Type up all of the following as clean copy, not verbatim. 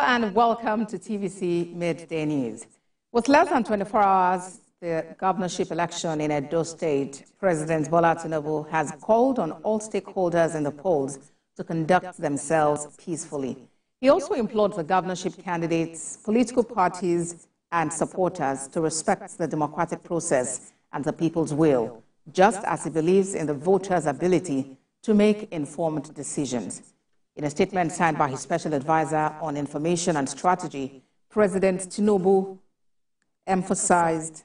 and welcome to TVC Midday News. With less than 24 hours, the governorship election in Edo State, President Bola Tinubu has called on all stakeholders in the polls to conduct themselves peacefully. He also implored the governorship candidates, political parties, and supporters to respect the democratic process and the people's will, just as he believes in the voters' ability to make informed decisions. In a statement signed by his special advisor on information and strategy, President Tinubu emphasized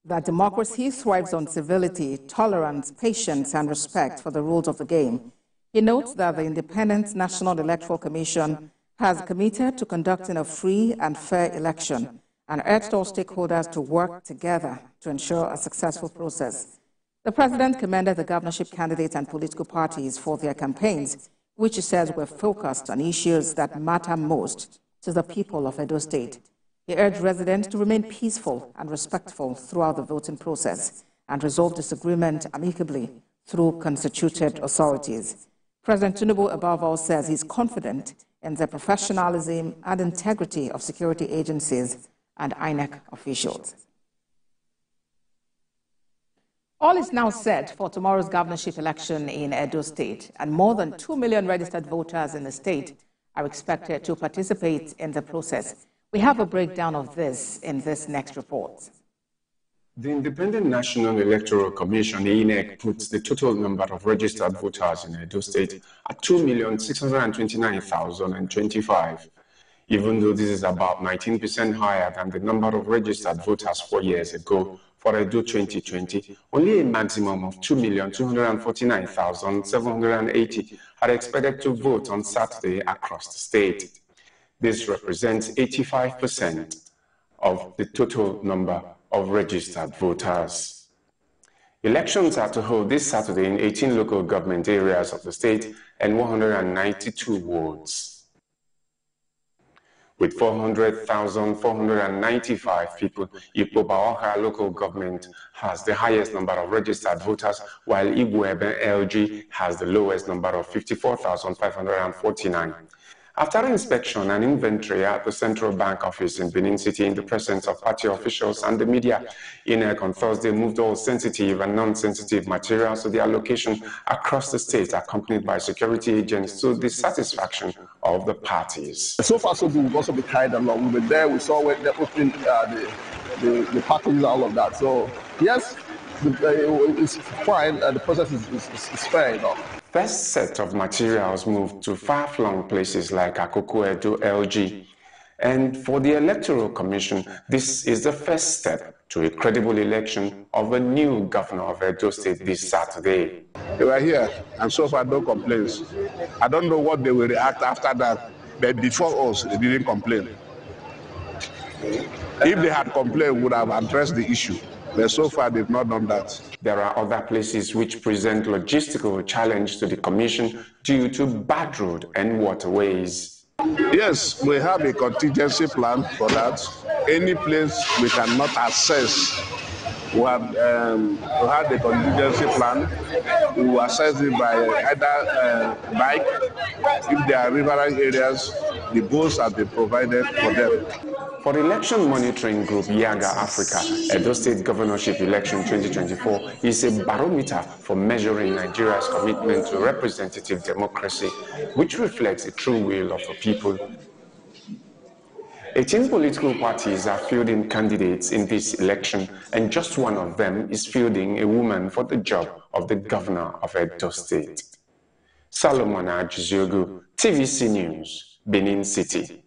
that democracy thrives on civility, tolerance, patience, and respect for the rules of the game. He notes that the Independent National Electoral Commission has committed to conducting a free and fair election and urged all stakeholders to work together to ensure a successful process. The president commended the governorship candidates and political parties for their campaigns, which he says were focused on issues that matter most to the people of Edo State. He urged residents to remain peaceful and respectful throughout the voting process and resolve disagreement amicably through constituted authorities. President Tinubu, above all, says he's confident in the professionalism and integrity of security agencies and INEC officials. All is now set for tomorrow's governorship election in Edo State, and more than 2 million registered voters in the state are expected to participate in the process. We have a breakdown of this in this next report. The Independent National Electoral Commission, INEC, puts the total number of registered voters in Edo State at 2,629,025. Even though this is about 19% higher than the number of registered voters 4 years ago, for Edo 2020, only a maximum of 2,249,780 are expected to vote on Saturday across the state. This represents 85% of the total number of registered voters. Elections are to hold this Saturday in 18 local government areas of the state and 192 wards. With 400,495 people, Ipobaoka local government has the highest number of registered voters, while Igwebe LG has the lowest number of 54,549. After inspection and inventory at the Central Bank office in Benin City in the presence of party officials and the media, INEC on Thursday moved all sensitive and non-sensitive materials to their location across the state, accompanied by security agents to the satisfaction of the parties. So far, so good. We've also been carried along. We were there, we saw where they're opening the packages, all of that. So, yes, it's fine. The process is fair enough. First set of materials moved to far-flung places like Akoko Edo LG. And for the Electoral Commission, this is the first step to a credible election of a new governor of Edo State this Saturday. They were here, and so far no complaints. I don't know what they will react after that, but before us, they didn't complain. If they had complained, we would have addressed the issue. But so far, they've not done that. There are other places which present logistical challenge to the Commission due to bad road and waterways. Yes, we have a contingency plan for that. Any place we cannot access, we have the contingency plan. We will access it by either bike. If there are riverine areas, the boats have been provided for them. For Election Monitoring Group Yaga Africa, Edo State Governorship Election 2024 is a barometer for measuring Nigeria's commitment to representative democracy, which reflects the true will of the people. 18 political parties are fielding candidates in this election, and just one of them is fielding a woman for the job of the governor of Edo State. Solomon Ajuziogu, TVC News, Benin City.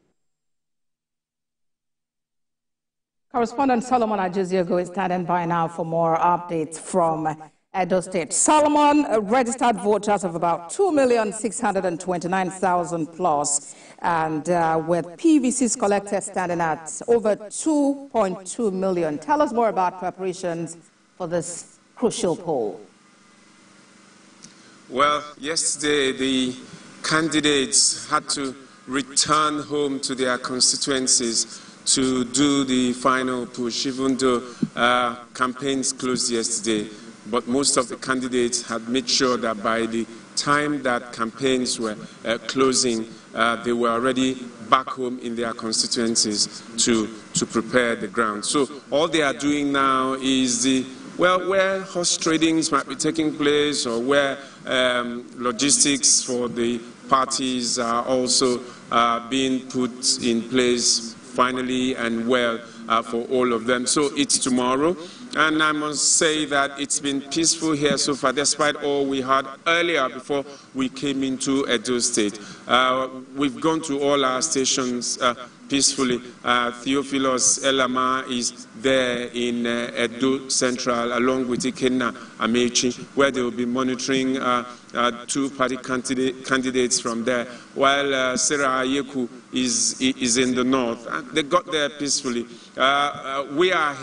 Correspondent Solomon Ajuziogu is standing by now for more updates from Edo State. Solomon, registered voters of about 2,629,000 plus, and with PVCs collected standing at over 2.2 million. Tell us more about preparations for this crucial poll. Well, yesterday the candidates had to return home to their constituencies to do the final push, even though campaigns closed yesterday. But most of the candidates had made sure that by the time that campaigns were closing, they were already back home in their constituencies to prepare the ground. So all they are doing now is where horse tradings might be taking place, or where logistics for the parties are also being put in place finally and well for all of them. So it's tomorrow. And I must say that it's been peaceful here so far, despite all we had earlier before we came into Edo State. We've gone to all our stations peacefully. Theophilus Elama is there in Edo Central, along with Ikenna Amechi, where they will be monitoring two-party candidates from there, while Sarah Ayeku is in the north. They got there peacefully. We are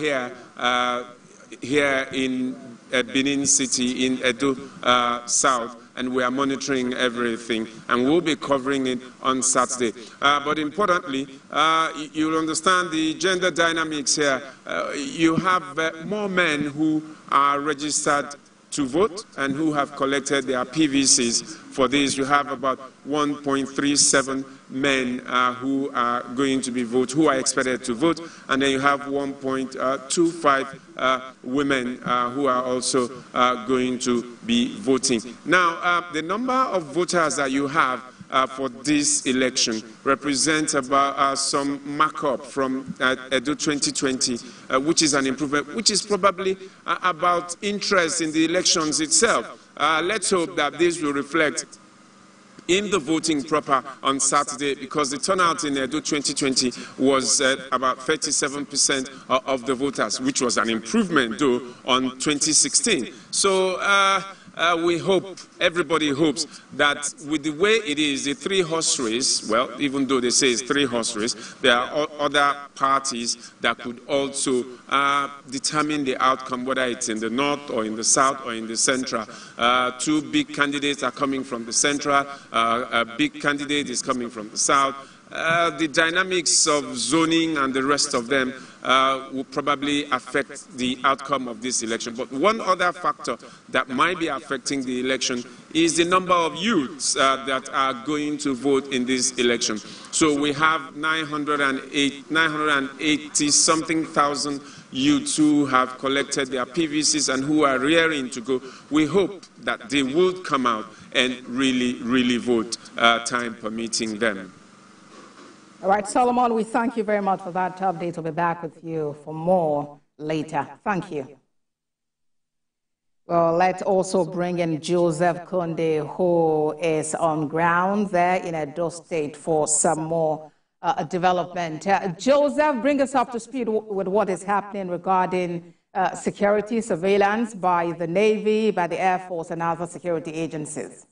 here in Benin City, in Edo South, and we are monitoring everything, and we'll be covering it on Saturday. But importantly, you'll understand the gender dynamics here. You have more men who are registered to vote and who have collected their PVCs for this. You have about 1.37 men who are going to be who are expected to vote, and then you have 1.25 women who are also going to be voting. Now, the number of voters that you have for this election represents about some markup from Edo 2020, which is an improvement, which is probably about interest in the elections itself. Let's hope that this will reflect in the voting proper on Saturday, because the turnout in Edo 2020 was about 37% of the voters, which was an improvement, though, on 2016. So we hope, everybody hopes, that with the way it is, the three-horse race, well, even though they say it's three-horse race, there are other parties that could also determine the outcome, whether it's in the north or in the south or in the central. Two big candidates are coming from the central, a big candidate is coming from the south. The dynamics of zoning and the rest of them will probably affect the outcome of this election. But one other factor that might be affecting the election is the number of youths that are going to vote in this election. So we have 980-something thousand youths who have collected their PVCs and who are rearing to go. We hope that they will come out and really vote, time permitting them. All right, Solomon, we thank you very much for that update. We'll be back with you for more later. Thank you. Well, let's also bring in Joseph Kunde, who is on ground there in Edo State for some more development. Joseph, bring us up to speed with what is happening regarding security surveillance by the Navy, by the Air Force, and other security agencies.